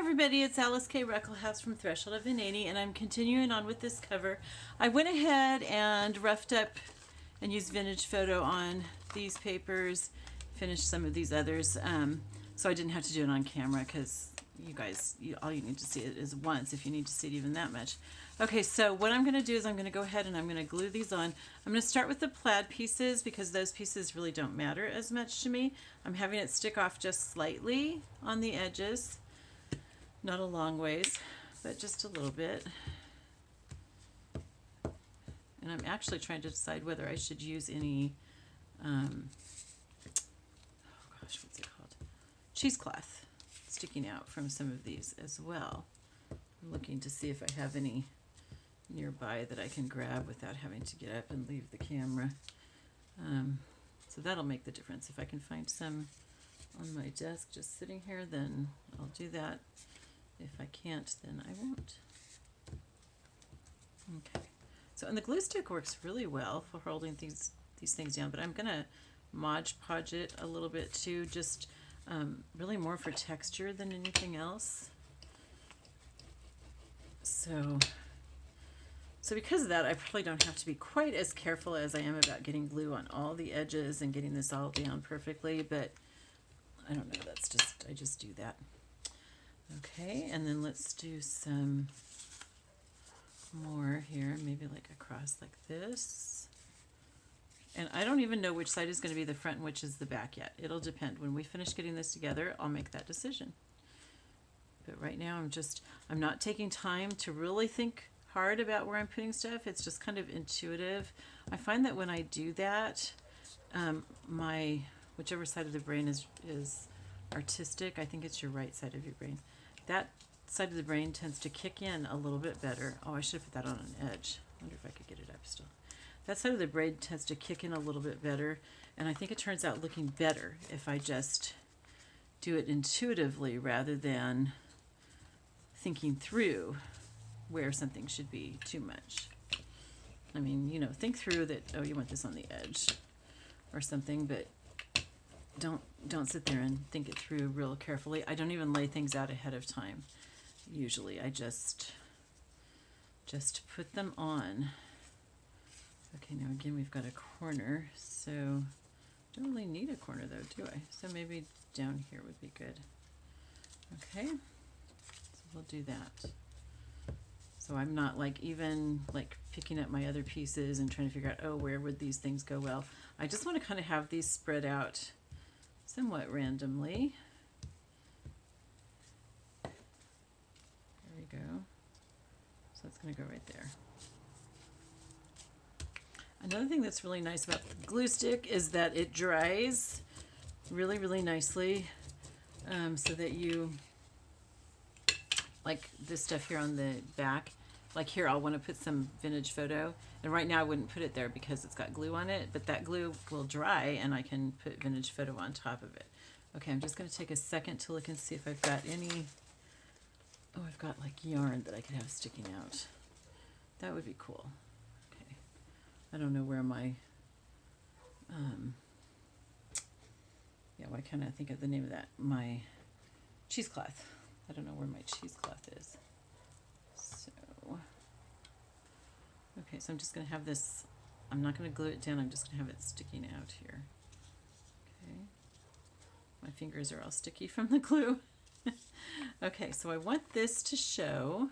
everybody, it's Alyce-Kay Ruckelshaus from Threshold of Innate, and I'm continuing on with this cover. I went ahead and roughed up and used vintage photo on these papers, finished some of these others, so I didn't have to do it on camera because you guys, all you need to see it is once if you need to see it even that much. Okay, so what I'm going to do is I'm going to go ahead and I'm going to glue these on. I'm going to start with the plaid pieces because those pieces really don't matter as much to me. I'm having it stick off just slightly on the edges. Not a long ways, but just a little bit. And I'm actually trying to decide whether I should use any, oh gosh, what's it called? Cheesecloth sticking out from some of these as well. I'm looking to see if I have any nearby that I can grab without having to get up and leave the camera. So that'll make the difference. If I can find some on my desk just sitting here, then I'll do that. If I can't, then I won't. Okay. So, and the glue stick works really well for holding these things down, but I'm going to Mod Podge it a little bit too, just really more for texture than anything else. So because of that, I probably don't have to be quite as careful as I am about getting glue on all the edges and getting this all down perfectly, but I don't know, that's just, I just do that. Okay, and then let's do some more here, maybe like across like this. And I don't even know which side is going to be the front and which is the back yet. It'll depend. When we finish getting this together, I'll make that decision. But right now I'm not taking time to really think hard about where I'm putting stuff. It's just kind of intuitive. I find that when I do that, my whichever side of the brain is artistic, I think it's your right side of your brain. That side of the brain tends to kick in a little bit better. Oh, I should have put that on an edge. I wonder if I could get it up still. That side of the brain tends to kick in a little bit better, and I think it turns out looking better if I just do it intuitively rather than thinking through where something should be too much. I mean, you know, think through that, oh, you want this on the edge or something, but don't sit there and think it through real carefully. I don't even lay things out ahead of time. Usually I just put them on. Okay, now again we've got a corner, so don't really need a corner though, do I? So maybe down here would be good. Okay, so we'll do that. So I'm not like even like picking up my other pieces and trying to figure out, oh, where would these things go well. I just want to kind of have these spread out somewhat randomly. There we go. So it's going to go right there. Another thing that's really nice about the glue stick is that it dries really, really nicely, so that you, like this stuff here on the back, like here I'll want to put some vintage photo, and right now I wouldn't put it there because it's got glue on it, but that glue will dry and I can put vintage photo on top of it. Okay, I'm just going to take a second to look and see if I've got any, oh, I've got like yarn that I could have sticking out. That would be cool. Okay, I don't know where my, yeah, why can't I think of the name of that? My cheesecloth. I don't know where my cheesecloth is. So, okay, so I'm just going to have this, I'm not going to glue it down, I'm just going to have it sticking out here. Okay, my fingers are all sticky from the glue. Okay, so I want this to show.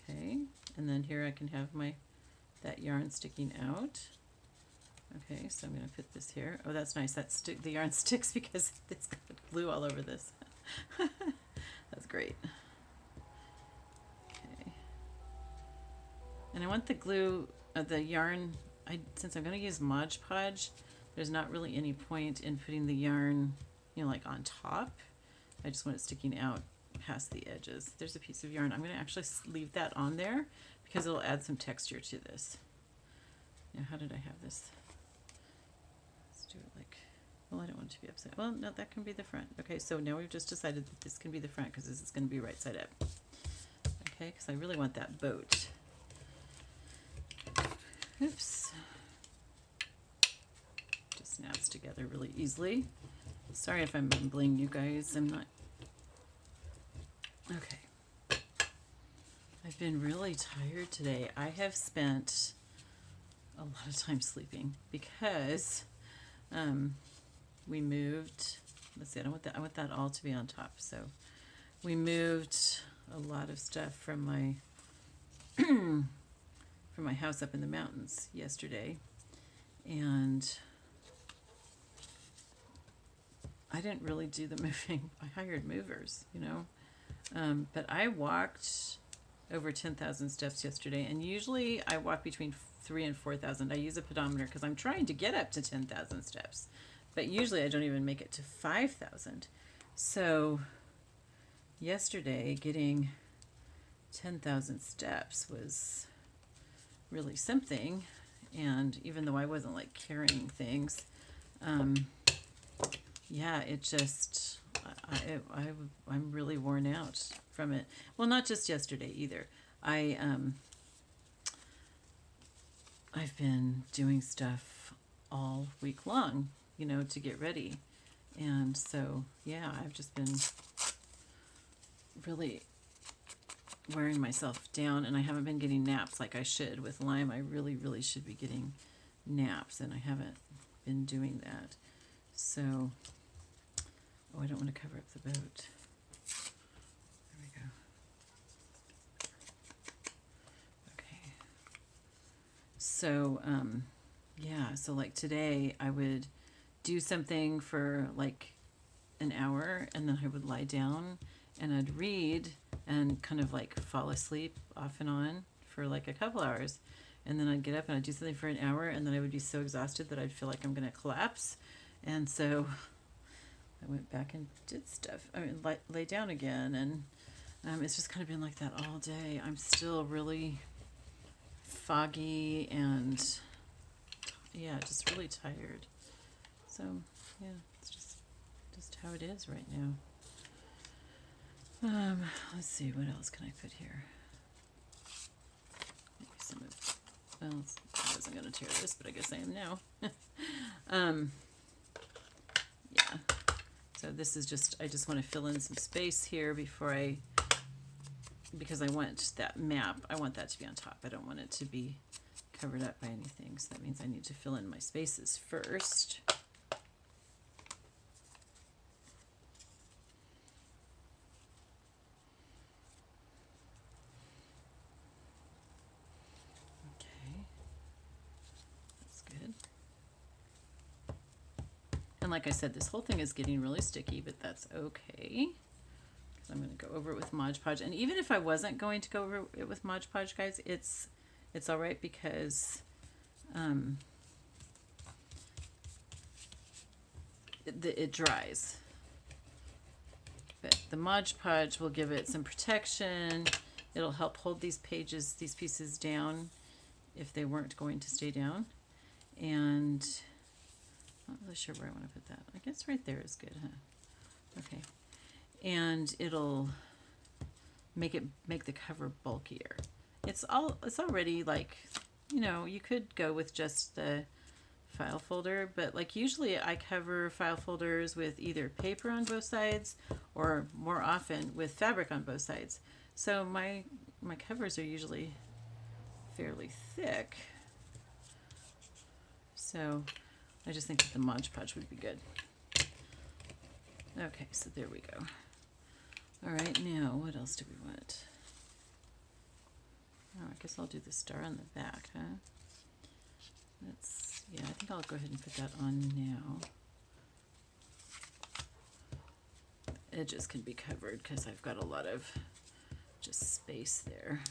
Okay, and then here I can have that yarn sticking out. Okay, so I'm going to put this here. Oh, that's nice. The yarn sticks because it's got glue all over this. That's great. Okay. And I want the glue, the yarn, since I'm going to use Mod Podge, there's not really any point in putting the yarn, you know, like on top. I just want it sticking out past the edges. There's a piece of yarn. I'm going to actually leave that on there because it'll add some texture to this. Now, how did I have this? Do it like, well, I don't want it to be upside. Well, no, that can be the front. Okay, so now we've just decided that this can be the front because this is going to be right side up. Okay, because I really want that boat. Oops. Just snaps together really easily. Sorry if I'm mumbling, you guys. I'm not. Okay. I've been really tired today. I have spent a lot of time sleeping because we moved. Let's see. I want that. I want that all to be on top. So we moved a lot of stuff from my from my house up in the mountains yesterday, and I didn't really do the moving. I hired movers, you know, but I walked over 10,000 steps yesterday, and usually I walk between 3,000 and 4,000. I use a pedometer because I'm trying to get up to 10,000 steps, but usually I don't even make it to 5,000. So yesterday, getting 10,000 steps was really something, and even though I wasn't like carrying things, yeah, it just, I'm really worn out from it. Well, not just yesterday either. I've been doing stuff all week long, you know, to get ready. And so, yeah, I've just been really wearing myself down, and I haven't been getting naps like I should. With Lyme, I really, really should be getting naps, and I haven't been doing that. So, oh, I don't want to cover up the boat. There we go. Okay. So, yeah, so like today I would do something for like an hour, and then I would lie down and I'd read and kind of like fall asleep off and on for like a couple hours. And then I'd get up and I'd do something for an hour, and then I would be so exhausted that I'd feel like I'm going to collapse. And so I went back and did stuff. I mean, lay down again, and it's just kind of been like that all day. I'm still really foggy and, yeah, just really tired. So, yeah, it's just how it is right now. Let's see, what else can I put here? Maybe some of, well, I wasn't going to tear this, but I guess I am now. Yeah. So this is just, I just want to fill in some space here because I want that map, I want that to be on top. I don't want it to be covered up by anything. So that means I need to fill in my spaces first. And like I said, this whole thing is getting really sticky, but that's okay. Because I'm going to go over it with Mod Podge. And even if I wasn't going to go over it with Mod Podge, guys, it's all right because it dries. But the Mod Podge will give it some protection. It'll help hold these pieces down if they weren't going to stay down. And not really sure where I want to put that. I guess right there is good, huh? Okay. And it'll make the cover bulkier. It's already like, you know, you could go with just the file folder, but like usually I cover file folders with either paper on both sides or more often with fabric on both sides. So my covers are usually fairly thick. So I just think that the Mod Podge would be good. Okay, so there we go. All right, now what else do we want? Oh, I guess I'll do the star on the back, huh? Yeah, I think I'll go ahead and put that on now. Edges can be covered because I've got a lot of just space there.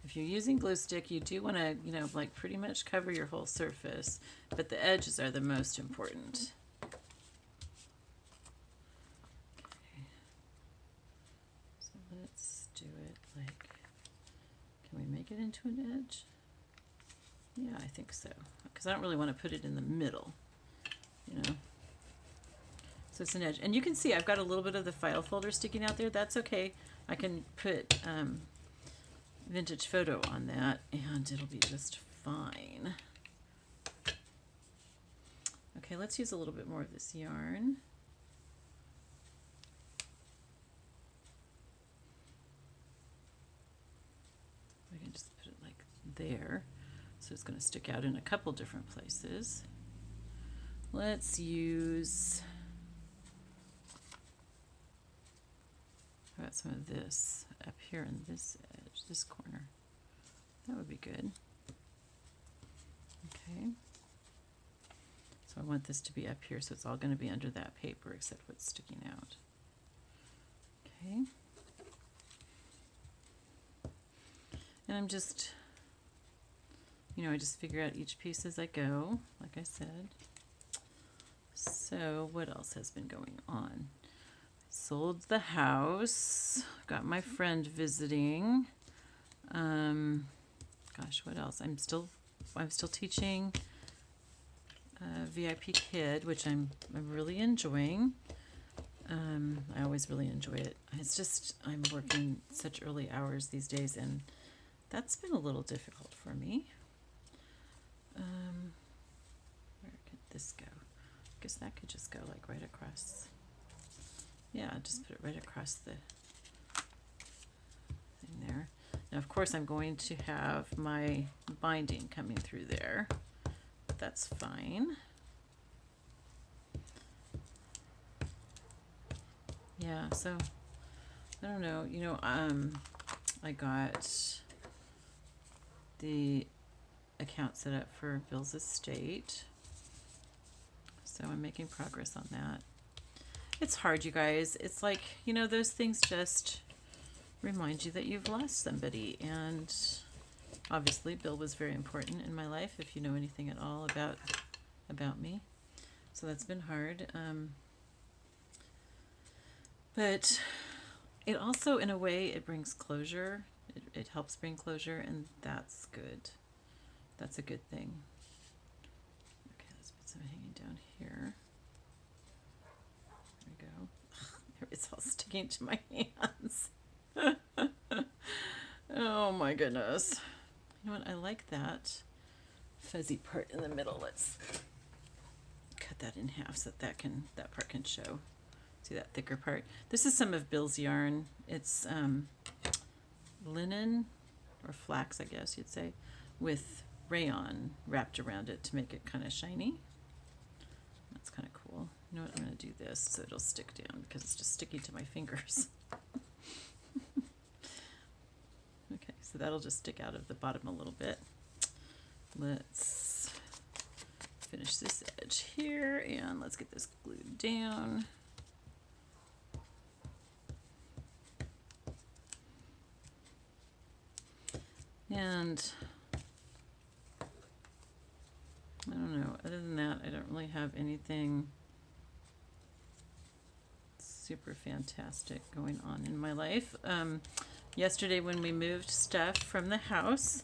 If you're using glue stick, you do want to, you know, like pretty much cover your whole surface, but the edges are the most important. Okay. So let's do it like, can we make it into an edge? Yeah, I think so, because I don't really want to put it in the middle, you know. So it's an edge, and you can see I've got a little bit of the file folder sticking out there. That's okay. I can put vintage photo on that and it'll be just fine. Okay, let's use a little bit more of this yarn. We can just put it like there. So it's going to stick out in a couple different places. Let's use, how about some of this up here in this edge, this corner. That would be good. Okay. So I want this to be up here, so it's all going to be under that paper except what's sticking out. Okay. And I'm just, I just figure out each piece as I go, like I said. So what else has been going on? Sold the house, got my friend visiting. Gosh, what else? I'm still teaching VIP Kid, which I'm really enjoying. I always really enjoy it. It's just I'm working such early hours these days, and that's been a little difficult for me. Where could this go? I guess that could just go like right across. Yeah, just put it right across the thing there. Now, of course, I'm going to have my binding coming through there. But that's fine. Yeah, so I don't know. I got the account set up for Bill's estate. So I'm making progress on that. It's hard, you guys. It's like, those things just remind you that you've lost somebody. And obviously Bill was very important in my life, if you know anything at all about me. So that's been hard. But it also, in a way, it brings closure. It helps bring closure, and that's good. That's a good thing. Okay, let's put some hanging down here. There we go. It's all sticking to my hands. Oh my goodness. You know what? I like that fuzzy part in the middle. Let's cut that in half so that part can show. See that thicker part? This is some of Bill's yarn. It's linen or flax, I guess you'd say, with rayon wrapped around it to make it kind of shiny. That's kind of cool. You know what? I'm going to do this so it'll stick down because it's just sticky to my fingers. Okay, so that'll just stick out of the bottom a little bit. Let's finish this edge here and let's get this glued down. And I don't know, other than that, I don't really have anything super fantastic going on in my life. Yesterday when we moved stuff from the house,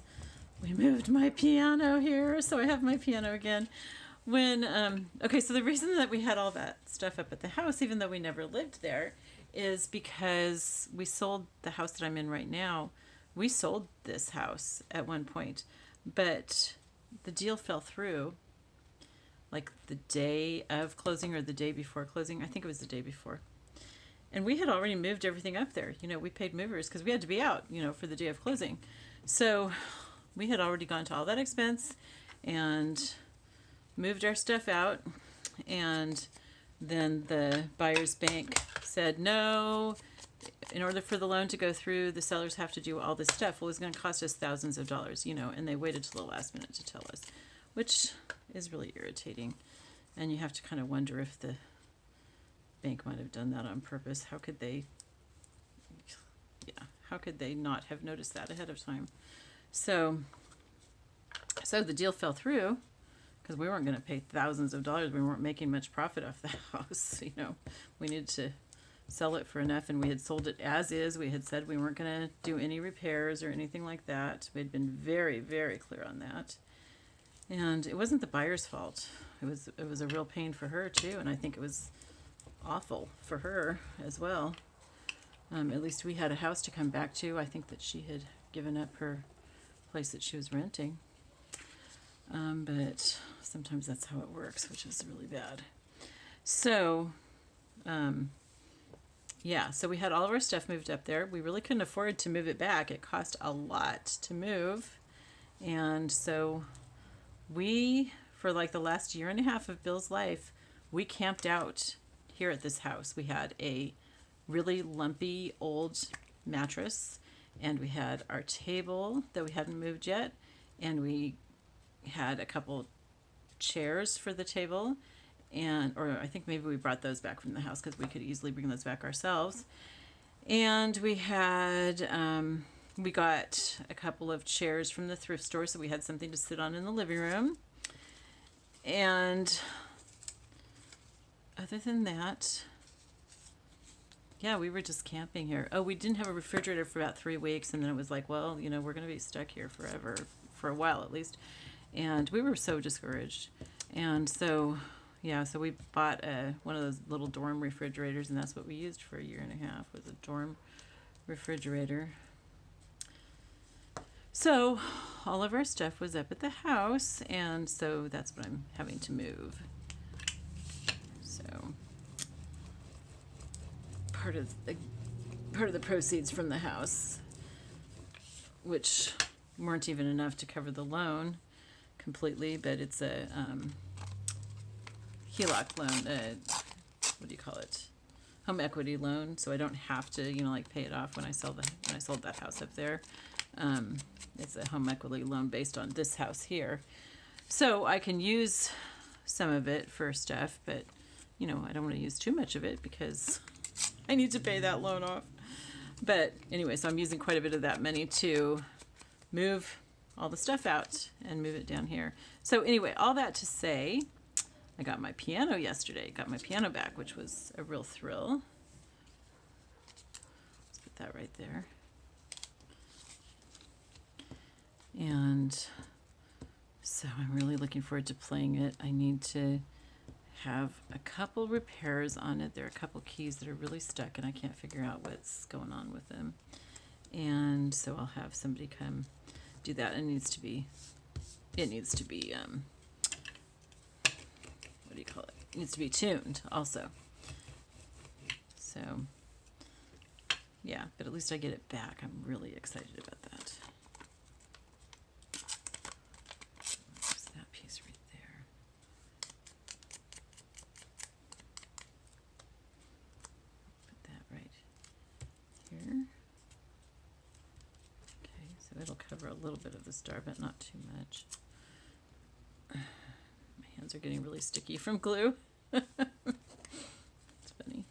we moved my piano here, so I have my piano again. Okay, so the reason that we had all that stuff up at the house, even though we never lived there, is because we sold the house that I'm in right now. We sold this house at one point, but the deal fell through like the day of closing or the day before closing. I think it was the day before. And we had already moved everything up there. We paid movers because we had to be out, for the day of closing. So we had already gone to all that expense and moved our stuff out. And then the buyer's bank said, no, in order for the loan to go through, the sellers have to do all this stuff. Well, it was going to cost us thousands of dollars, and they waited till the last minute to tell us, which is really irritating. And you have to kind of wonder if the bank might have done that on purpose. How could they not have noticed that ahead of time? So the deal fell through because we weren't going to pay thousands of dollars. We weren't making much profit off the house. We needed to sell it for enough, and we had sold it as is. We had said we weren't going to do any repairs or anything like that. We had been very, very clear on that. And it wasn't the buyer's fault. It was a real pain for her too, and I think it was awful for her as well. At least we had a house to come back to. I think that she had given up her place that she was renting. But sometimes that's how it works, which is really bad. So, yeah, so we had all of our stuff moved up there. We really couldn't afford to move it back. It cost a lot to move. And so we, for like the last year and a half of Bill's life, we camped out here at this house. We had a really lumpy old mattress, and we had our table that we hadn't moved yet, and we had a couple chairs for the table, or I think maybe we brought those back from the house because we could easily bring those back ourselves. And we had we got a couple of chairs from the thrift store, so we had something to sit on in the living room. And other than that, yeah, we were just camping here. Oh, we didn't have a refrigerator for about 3 weeks, and then it was like, well, you know, we're going to be stuck here forever, for a while at least. And we were so discouraged. And so, yeah, so we bought one of those little dorm refrigerators, and that's what we used for a year and a half, was a dorm refrigerator. So all of our stuff was up at the house, and so that's what I'm having to move. So part of the proceeds from the house, which weren't even enough to cover the loan completely, but it's a HELOC loan, what do you call it? Home equity loan, so I don't have to, you know, like pay it off when I sold that house up there. It's a home equity loan based on this house here. So I can use some of it for stuff, but, you know, I don't want to use too much of it because I need to pay that loan off. But anyway, so I'm using quite a bit of that money to move all the stuff out and move it down here. So anyway, all that to say, I got my piano yesterday. Got my piano back, which was a real thrill. Let's put that right there. And so I'm really looking forward to playing it. I need to have a couple repairs on it. There are a couple keys that are really stuck, and I can't figure out what's going on with them. And so I'll have somebody come do that. It needs to be what do you call it? It needs to be tuned also. So yeah, but at least I get it back. I'm really excited about that. There's that piece right there. Put that right here. Okay, so it'll cover a little bit of the star, but not too much. My hands are getting really sticky from glue. It's funny.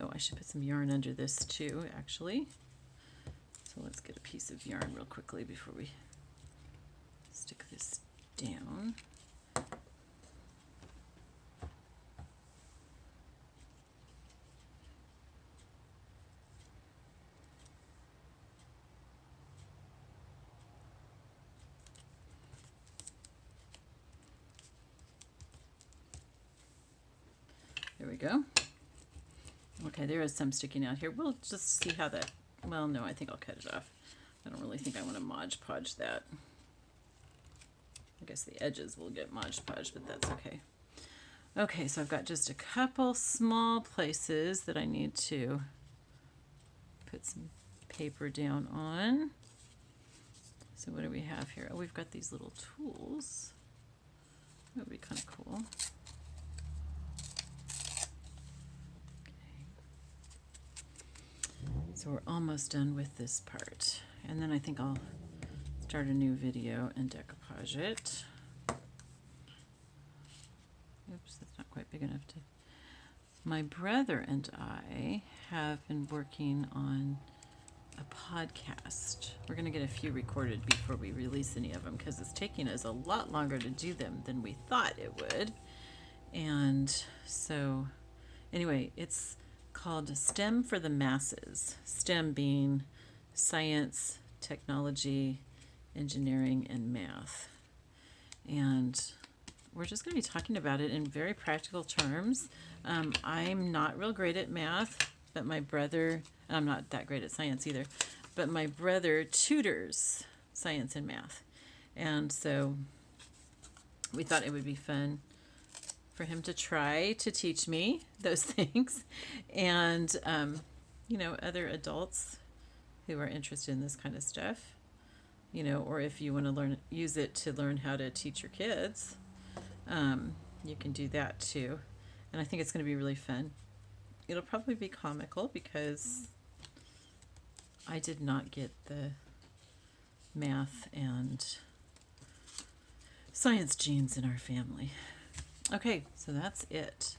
Oh, I should put some yarn under this too, actually. So let's get a piece of yarn real quickly before we stick this down. There we go. Okay, there is some sticking out here. We'll just see how that, well, no, I think I'll cut it off. I don't really think I want to Mod Podge that. I guess the edges will get Mod Podged, but that's okay. Okay, so I've got just a couple small places that I need to put some paper down on. So what do we have here? Oh, we've got these little tools. That would be kind of cool. So we're almost done with this part. And then I think I'll start a new video and decoupage it. Oops, that's not quite big enough to... My brother and I have been working on a podcast. We're going to get a few recorded before we release any of them because it's taking us a lot longer to do them than we thought it would. And so, anyway, it's called STEM for the Masses. STEM being science, technology, engineering, and math. And we're just going to be talking about it in very practical terms. I'm not real great at math, but my brother, and I'm not that great at science either, but my brother tutors science and math. And so we thought it would be fun for him to try to teach me those things, and you know, other adults who are interested in this kind of stuff, you know, or if you want to use it to learn how to teach your kids, you can do that too. And I think it's going to be really fun. It'll probably be comical because I did not get the math and science genes in our family. Okay, so that's it.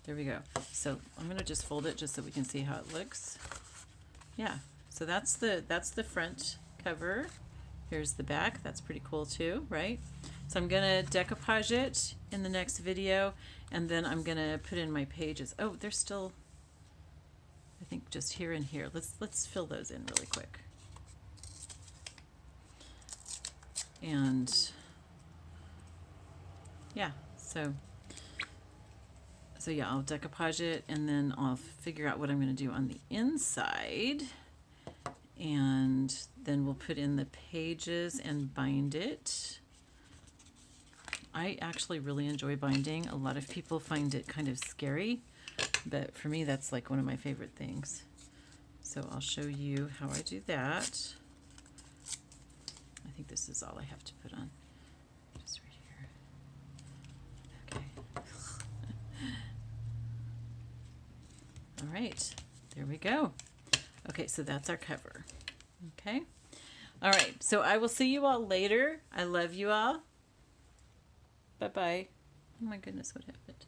There we go. So I'm going to just fold it just so we can see how it looks. Yeah, so that's the front cover. Here's the back. That's pretty cool too, right? So I'm going to decoupage it in the next video, and then I'm going to put in my pages. Oh, they're still, I think, just here and here. Let's fill those in really quick. And yeah, so yeah, I'll decoupage it, and then I'll figure out what I'm going to do on the inside, and then we'll put in the pages and bind it. I actually really enjoy binding. A lot of people find it kind of scary, but for me that's like one of my favorite things. So I'll show you how I do that. I think this is all I have to put on. Just right here. Okay. All right, there we go. Okay, so that's our cover. Okay. All right, so I will see you all later. I love you all. Bye-bye. Oh my goodness, what happened?